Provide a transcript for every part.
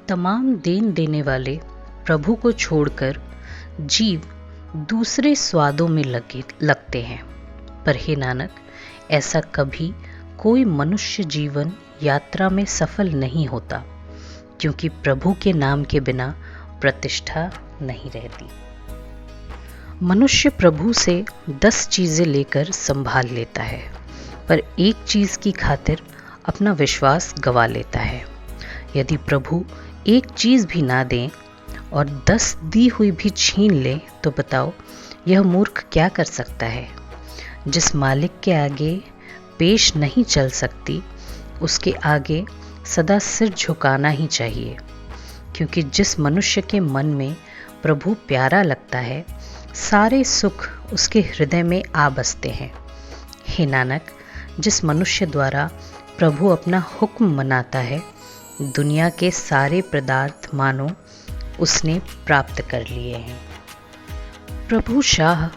तमाम देन देने वाले प्रभु को छोड़कर जीव दूसरे स्वादों में लगते हैं। पर हे नानक, ऐसा कभी कोई मनुष्य जीवन यात्रा में सफल नहीं होता, क्योंकि प्रभु के नाम के बिना प्रतिष्ठा नहीं रहती। मनुष्य प्रभु से 10 चीज़ें लेकर संभाल लेता है, पर एक चीज़ की खातिर अपना विश्वास गवा लेता है। यदि प्रभु एक चीज़ भी ना दें और 10 दी हुई भी छीन ले, तो बताओ यह मूर्ख क्या कर सकता है। जिस मालिक के आगे पेश नहीं चल सकती, उसके आगे सदा सिर झुकाना ही चाहिए, क्योंकि जिस मनुष्य के मन में प्रभु प्यारा लगता है, सारे सुख उसके हृदय में आ बसते हैं। हे नानक, जिस मनुष्य द्वारा प्रभु अपना हुक्म मनाता है, दुनिया के सारे पदार्थ मानो उसने प्राप्त कर लिए हैं। प्रभु शाह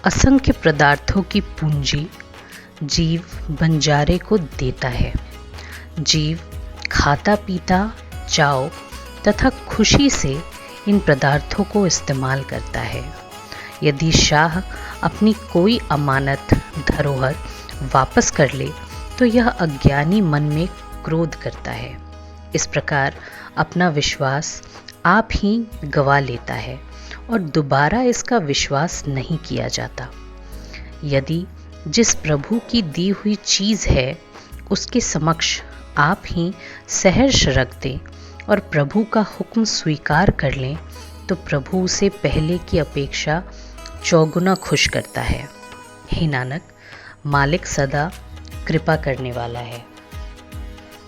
असंख्य पदार्थों की पूंजी जीव बंजारे को देता है। जीव खाता पीता चाव तथा खुशी से इन पदार्थों को इस्तेमाल करता है। यदि शाह अपनी कोई अमानत धरोहर वापस कर ले, तो यह अज्ञानी मन में क्रोध करता है। इस प्रकार अपना विश्वास आप ही गवा लेता है और दोबारा इसका विश्वास नहीं किया जाता। यदि जिस प्रभु की दी हुई चीज़ है उसके समक्ष आप ही सहर्ष रख दें और प्रभु का हुक्म स्वीकार कर लें, तो प्रभु उसे पहले की अपेक्षा चौगुना खुश करता है। हे नानक, मालिक सदा कृपा करने वाला है।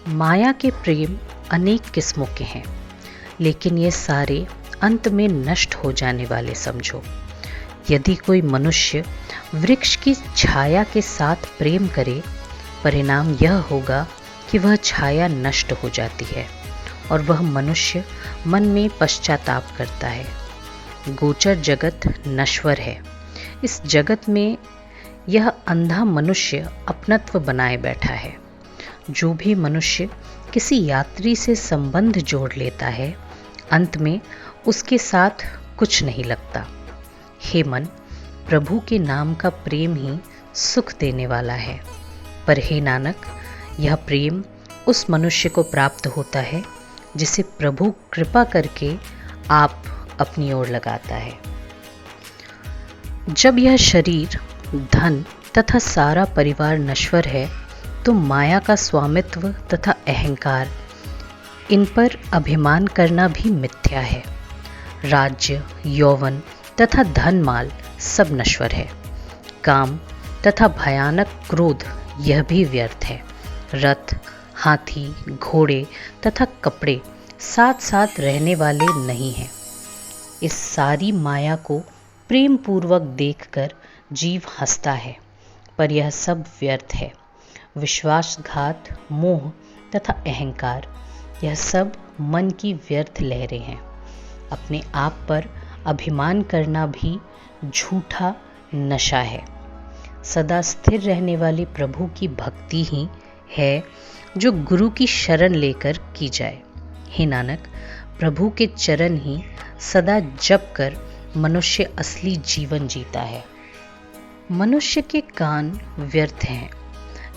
माया के प्रेम अनेक किस्मों के हैं, लेकिन ये सारे अंत में नष्ट हो जाने वाले समझो। यदि कोई मनुष्य वृक्ष की छाया के साथ प्रेम करे, परिणाम यह होगा कि वह छाया नष्ट हो जाती है और वह मनुष्य मन में पश्चाताप करता है। गोचर जगत नश्वर है। इस जगत में यह अंधा मनुष्य अपनत्व बनाए बैठा है। जो भी मनुष्य किसी यात्री से संबंध जोड़ लेता है, अंत में उसके साथ कुछ नहीं लगता। हे मन, प्रभु के नाम का प्रेम ही सुख देने वाला है। पर हे नानक, यह प्रेम उस मनुष्य को प्राप्त होता है जिसे प्रभु कृपा करके आप अपनी ओर लगाता है। जब यह शरीर, धन तथा सारा परिवार नश्वर है, तो माया का स्वामित्व तथा अहंकार, इन पर अभिमान करना भी मिथ्या है। राज्य, यौवन तथा धन माल सब नश्वर है। काम तथा भयानक क्रोध, यह भी व्यर्थ है। रथ, हाथी, घोड़े तथा कपड़े साथ साथ रहने वाले नहीं हैं। इस सारी माया को प्रेम पूर्वक देखकर जीव हंसता है, पर यह सब व्यर्थ है। विश्वासघात, मोह तथा अहंकार, यह सब मन की व्यर्थ लहरें हैं। अपने आप पर अभिमान करना भी झूठा नशा है। सदा स्थिर रहने वाले प्रभु की भक्ति ही है जो गुरु की शरण लेकर की जाए। हे नानक, प्रभु के चरण ही सदा जप कर मनुष्य असली जीवन जीता है। मनुष्य के कान व्यर्थ हैं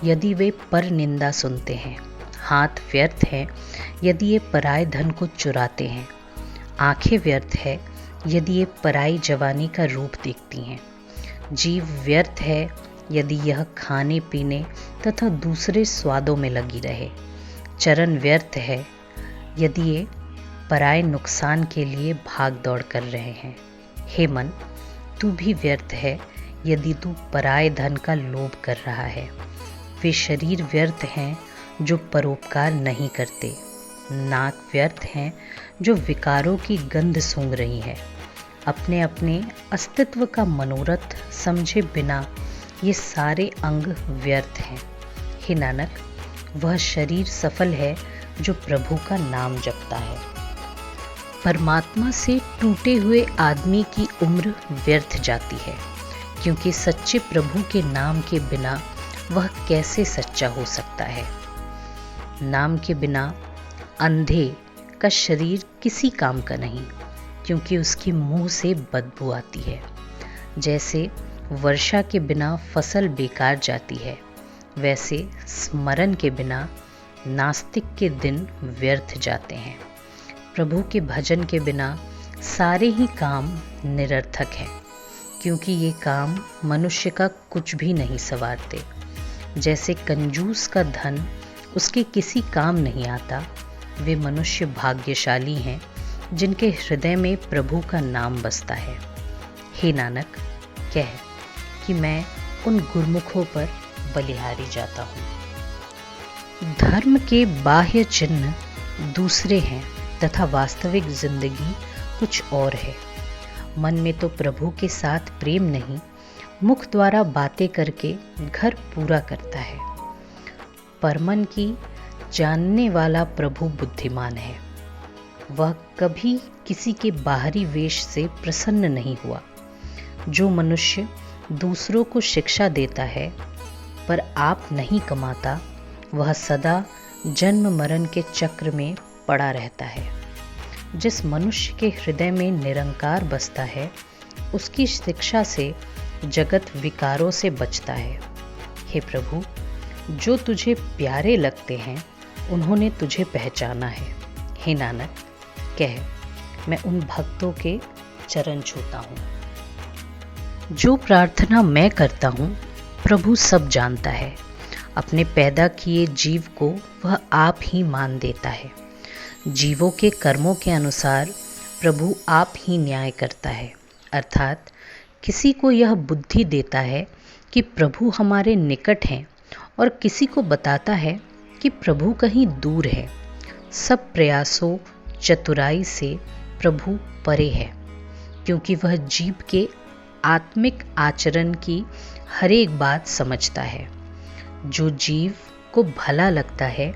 यदि वे पर निंदा सुनते हैं। हाथ व्यर्थ हैं यदि ये पराये धन को चुराते हैं। आंखें व्यर्थ है यदि ये पराई जवानी का रूप देखती हैं। जीव व्यर्थ है यदि यह खाने पीने तथा दूसरे स्वादों में लगी रहे। चरण व्यर्थ है यदि ये पराये नुकसान के लिए भाग दौड़ कर रहे हैं। हे मन, तू भी व्यर्थ है यदि तू पराये धन का लोभ कर रहा है। वे शरीर व्यर्थ हैं जो परोपकार नहीं करते। नाक व्यर्थ हैं जो विकारों की गंध सूंघ रही है। अपने अपने अस्तित्व का मनोरथ समझे बिना ये सारे अंग व्यर्थ हैं। हे नानक, वह शरीर सफल है जो प्रभु का नाम जपता है। परमात्मा से टूटे हुए आदमी की उम्र व्यर्थ जाती है, क्योंकि सच्चे प्रभु के नाम के बिना वह कैसे सच्चा हो सकता है। नाम के बिना अंधे का शरीर किसी काम का नहीं, क्योंकि उसके मुंह से बदबू आती है। जैसे वर्षा के बिना फसल बेकार जाती है, वैसे स्मरण के बिना नास्तिक के दिन व्यर्थ जाते हैं। प्रभु के भजन के बिना सारे ही काम निरर्थक हैं, क्योंकि ये काम मनुष्य का कुछ भी नहीं संवारते। जैसे कंजूस का धन उसके किसी काम नहीं आता, वे मनुष्य भाग्यशाली हैं जिनके हृदय में प्रभु का नाम बसता है। हे नानक, कह कि मैं उन गुरमुखों पर बलिहारी जाता हूँ। धर्म के बाह्य चिन्ह दूसरे हैं तथा वास्तविक जिंदगी कुछ और है। मन में तो प्रभु के साथ प्रेम नहीं, मुख द्वारा बातें करके घर पूरा करता है। परमन की जानने वाला प्रभु बुद्धिमान है। वह कभी किसी के बाहरी वेश से प्रसन्न नहीं हुआ। जो मनुष्य दूसरों को शिक्षा देता है पर आप नहीं कमाता, वह सदा जन्म मरण के चक्र में पड़ा रहता है। जिस मनुष्य के हृदय में निरंकार बसता है, उसकी शिक्षा से जगत विकारों से बचता है। हे प्रभु, जो तुझे प्यारे लगते हैं उन्होंने तुझे पहचाना है। हे नानक, कह मैं उन भक्तों के चरण छूता हूँ। जो प्रार्थना मैं करता हूँ प्रभु सब जानता है। अपने पैदा किए जीव को वह आप ही मान देता है। जीवों के कर्मों के अनुसार प्रभु आप ही न्याय करता है, अर्थात किसी को यह बुद्धि देता है कि प्रभु हमारे निकट हैं और किसी को बताता है कि प्रभु कहीं दूर है। सब प्रयासों चतुराई से प्रभु परे है, क्योंकि वह जीव के आत्मिक आचरण की हर एक बात समझता है। जो जीव को भला लगता है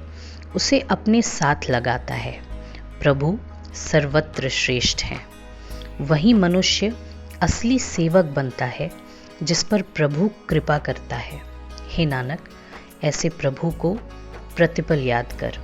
उसे अपने साथ लगाता है। प्रभु सर्वत्र श्रेष्ठ हैं। वही मनुष्य असली सेवक बनता है जिस पर प्रभु कृपा करता है। हे नानक, ऐसे प्रभु को प्रतिपल याद कर।